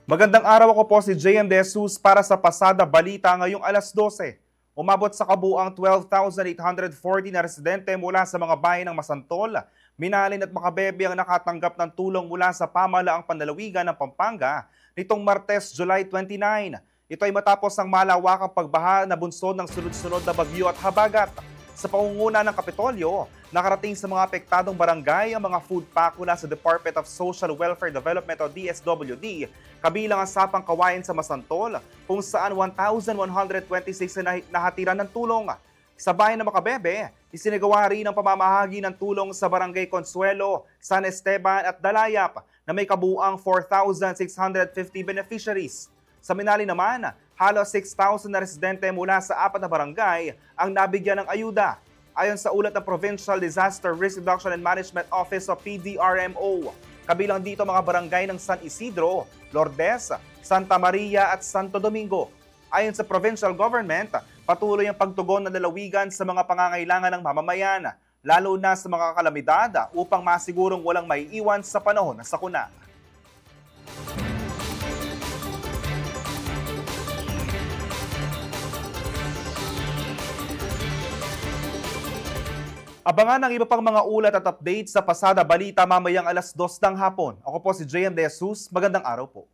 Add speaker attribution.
Speaker 1: Magandang araw, ako po si JM De Jesus para sa Pasada Balita ngayong alas 12. Umabot sa kabuuang 12,840 na residente mula sa mga bayan ng Masantol, Minalin at Macabebe ang nakatanggap ng tulong mula sa pamahalaang panlalawigan ng Pampanga nitong Martes, July 29. Ito ay matapos ang malawakang pagbaha na bunsod ng sunod-sunod na bagyo at habagat. Sa pangunguna ng Kapitolyo, nakarating sa mga apektadong barangay ang mga food pack mula sa Department of Social Welfare Development o DSWD, kabilang ang Sapang Kawayan sa Masantol, kung saan 1,126 na nahatiran ng tulong. Sa bayan ng Macabebe, isinagawa rin ang pamamahagi ng tulong sa Barangay Consuelo, San Esteban at Dalayap na may kabuuang 4,650 beneficiaries. Sa Minalin naman, halos 6,000 na residente mula sa 4 na barangay ang nabigyan ng ayuda. Ayon sa ulat ng Provincial Disaster Risk Reduction and Management Office o PDRMO, kabilang dito mga barangay ng San Isidro, Lourdes, Santa Maria at Santo Domingo. Ayon sa provincial government, patuloy ang pagtugon ng lalawigan sa mga pangangailangan ng mamamayan, lalo na sa mga kalamidad upang masigurong walang maiiwan sa panahon ng sakuna. Abangan ang iba pang mga ulat at updates sa Pasada Balita mamayang alas 2 ng hapon. Ako po si JM De Jesus. Magandang araw po.